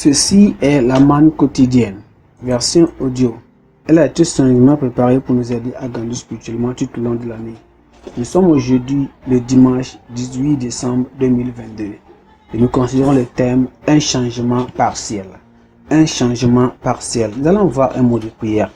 Ceci est la manne quotidienne, version audio. Elle a été soigneusement préparée pour nous aider à grandir spirituellement tout au long de l'année. Nous sommes aujourd'hui le dimanche 18 décembre 2022 et nous considérons le thème « Un changement partiel ». Un changement partiel. Nous allons voir un mot de prière.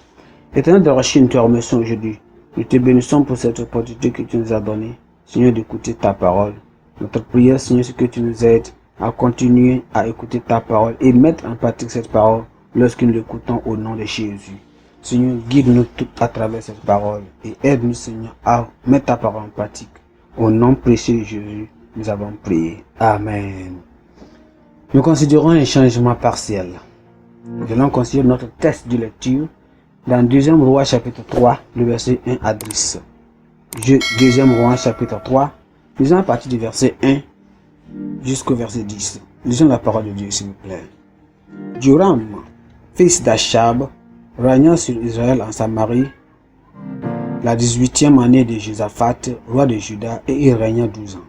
Éternel de Rachid, nous te remercions aujourd'hui. Nous te bénissons pour cette opportunité que tu nous as donnée, Seigneur, d'écouter ta parole. Notre prière, Seigneur, c'est que tu nous aides à continuer à écouter ta parole et mettre en pratique cette parole lorsque nous l'écoutons au nom de Jésus. Seigneur, guide-nous tout à travers cette parole et aide-nous, Seigneur, à mettre ta parole en pratique. Au nom précieux de Jésus, nous avons prié. Amen. Nous considérons un changement partiel. Nous allons considérer notre test de lecture dans 2 Rois chapitre 3, le verset 1 à 10. 2 Rois chapitre 3, lisons à partir du verset 1 jusqu'au verset 10. Lisons la parole de Dieu, s'il vous plaît. Joram, fils d'Achab, régna sur Israël en Samarie la 18e année de Josaphat, roi de Juda, et il régna 12 ans.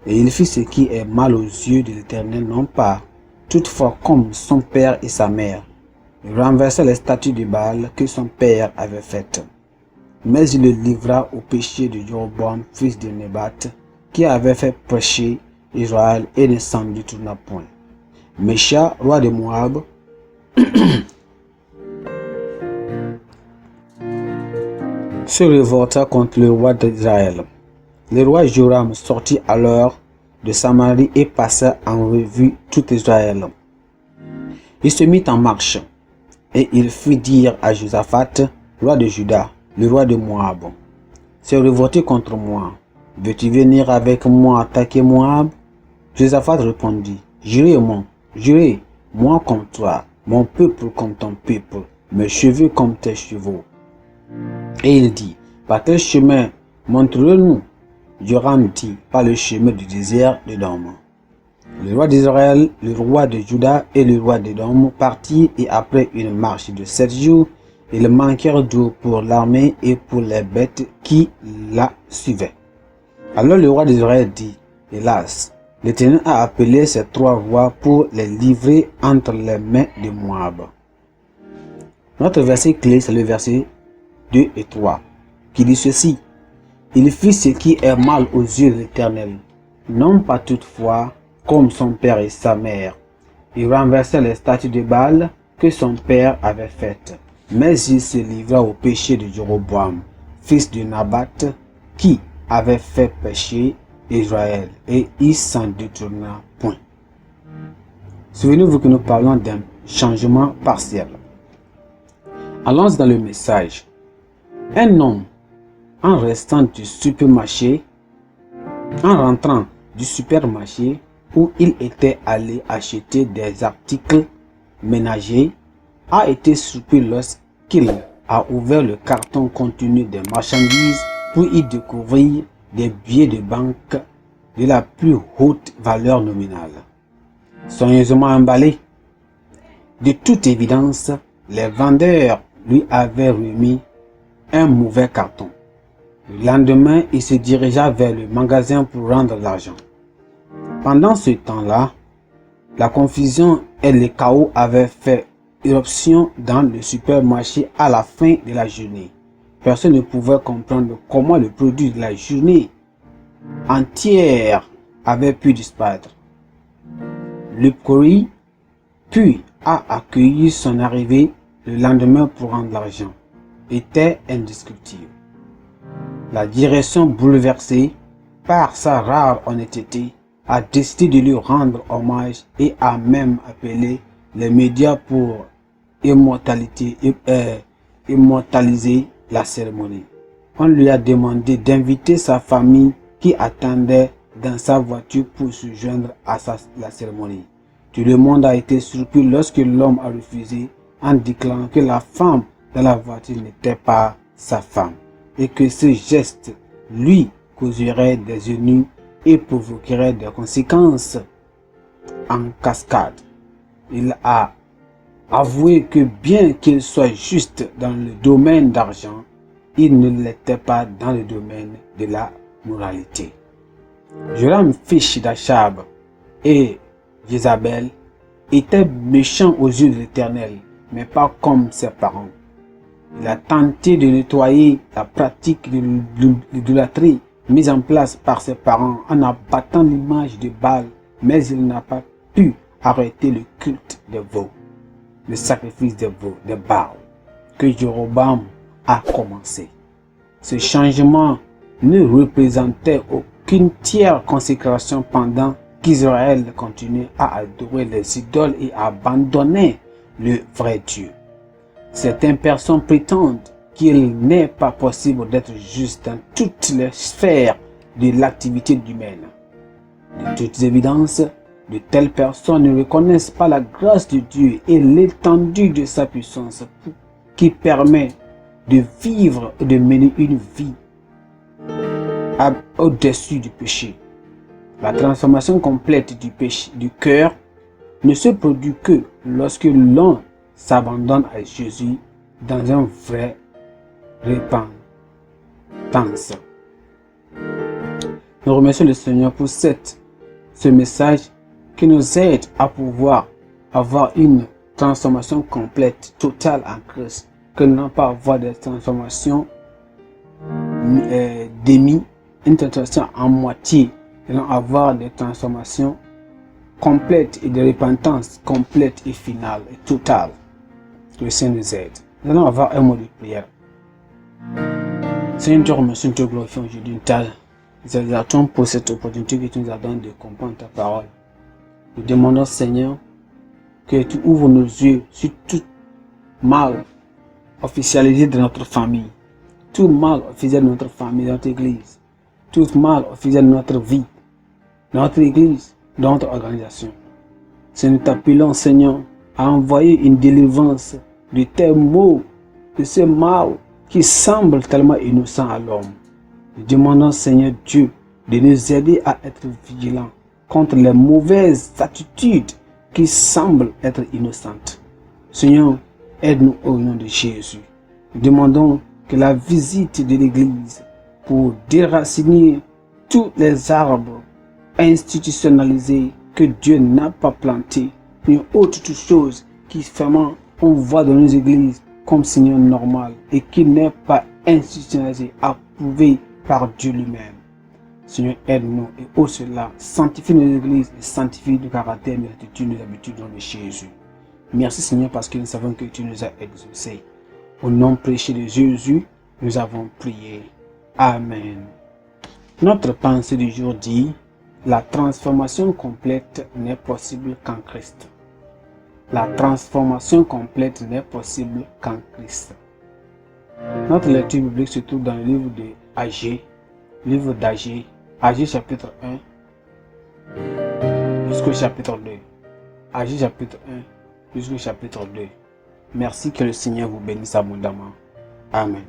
Et il fit ce qui est mal aux yeux de l'Éternel, non pas toutefois comme son père et sa mère. Il renversa les statues de Baal que son père avait faites. Mais il le livra au péché de Jéroboam, fils de Nébat, qui avait fait pécher Israël et ne s'en détourna point. Mécha, roi de Moab, se révolta contre le roi d'Israël. Le roi Joram sortit alors de Samarie et passa en revue tout Israël. Il se mit en marche et il fit dire à Josaphat, roi de Juda, le roi de Moab, « s'est révolté contre moi. Veux-tu venir avec moi attaquer Moab ?» Josaphat répondit, « J'irai, moi comme toi, mon peuple comme ton peuple, mes chevaux comme tes chevaux. » Et il dit, « Par quel chemin montre-nous » Joram dit, « Par le chemin du désert d'Édom. » Le roi d'Israël, le roi de Juda et le roi d'Édom partirent et après une marche de 7 jours, ils manquèrent d'eau pour l'armée et pour les bêtes qui la suivaient. Alors le roi d'Israël dit, « Hélas, l'Éternel a appelé ces 3 rois pour les livrer entre les mains de Moab. » Notre verset clé, c'est le verset 2 et 3, qui dit ceci. « Il fit ce qui est mal aux yeux de l'Éternel, non pas toutefois comme son père et sa mère. Il renversa les statues de Baal que son père avait faites, mais il se livra au péché de Jéroboam, fils de Nabat, qui avait fait pécher Israël, et il s'en détourna point. » Souvenez-vous que nous parlons d'un changement partiel. Allons dans le message. Un homme, en rentrant du supermarché où il était allé acheter des articles ménagers, a été surpris lorsqu'il a ouvert le carton contenu des marchandises pour y découvrir des billets de banque de la plus haute valeur nominale, soigneusement emballés. De toute évidence, les vendeurs lui avaient remis un mauvais carton. Le lendemain, il se dirigea vers le magasin pour rendre l'argent. Pendant ce temps-là, la confusion et le chaos avaient fait éruption dans le supermarché à la fin de la journée. Personne ne pouvait comprendre comment le produit de la journée entière avait pu disparaître. Le courrier, puis, a accueilli son arrivée le lendemain pour rendre l'argent, était indescriptible. La direction, bouleversée par sa rare honnêteté, a décidé de lui rendre hommage et a même appelé les médias pour immortaliser la cérémonie. On lui a demandé d'inviter sa famille qui attendait dans sa voiture pour se joindre à la cérémonie. Tout le monde a été surpris lorsque l'homme a refusé en déclarant que la femme dans la voiture n'était pas sa femme et que ce geste lui causerait des ennuis et provoquerait des conséquences en cascade. Il a avoué que bien qu'il soit juste dans le domaine d'argent, il ne l'était pas dans le domaine de la moralité. Joram, fils d'Achab, et Jézabel était méchant aux yeux de l'Éternel, mais pas comme ses parents. Il a tenté de nettoyer la pratique de l'idolâtrie mise en place par ses parents en abattant l'image de Baal, mais il n'a pas pu arrêter le culte des veaux, le sacrifice des veaux, des Baal, que Jéroboam a commencé. Ce changement ne représentait aucune tiers consécration pendant qu'Israël continuait à adorer les idoles et à abandonner le vrai Dieu. Certaines personnes prétendent qu'il n'est pas possible d'être juste dans toutes les sphères de l'activité humaine. De toutes évidences, de telles personnes ne reconnaissent pas la grâce de Dieu et l'étendue de sa puissance qui permet de vivre et de mener une vie au-dessus du péché. La transformation complète du cœur ne se produit que lorsque l'on s'abandonne à Jésus dans un vrai repentance. Nous remercions le Seigneur pour ce message qui nous aide à pouvoir avoir une transformation complète, totale en Christ, que non pas avoir des transformations demi, une transformation en moitié, et non avoir des transformations complètes et de repentance complète et finale et totale. Que le Seigneur nous aide. Nous allons avoir un mot de prière. Seigneur, Dieu, remercie, te glorifions aujourd'hui. Nous exaltons pour cette opportunité que tu nous as donnée de comprendre ta parole. Nous demandons, Seigneur, que tu ouvres nos yeux sur tout mal officialisé de notre famille, tout mal officialisé de notre famille, de notre église, tout mal officialisé de notre vie, de notre église, de notre organisation. Seigneur, nous t'appelons, Seigneur, à envoyer une délivrance de tes mots, de ce mal qui semble tellement innocent à l'homme. Nous demandons, Seigneur Dieu, de nous aider à être vigilants contre les mauvaises attitudes qui semblent être innocentes. Seigneur, aide-nous au nom de Jésus. Nous demandons que la visite de l'Église pour déraciner tous les arbres institutionnalisés que Dieu n'a pas plantés, ni autre chose qui vraiment on voit dans nos églises comme Seigneur normal et qui n'est pas institutionnalisé, approuvé par Dieu lui-même. Seigneur, aide-nous et au cela, sanctifie nos églises et sanctifie nos caractères, nos attitudes, nos habitudes dans le Jésus. Merci Seigneur parce que nous savons que tu nous as exaucés. Au nom prêché de Jésus, nous avons prié. Amen. Notre pensée du jour dit: la transformation complète n'est possible qu'en Christ. La transformation complète n'est possible qu'en Christ. Notre lecture biblique se trouve dans le livre d'Agé, Agé chapitre 1 jusqu'au chapitre 2. Agé chapitre 1 jusqu'au chapitre 2. Merci, que le Seigneur vous bénisse abondamment. Amen.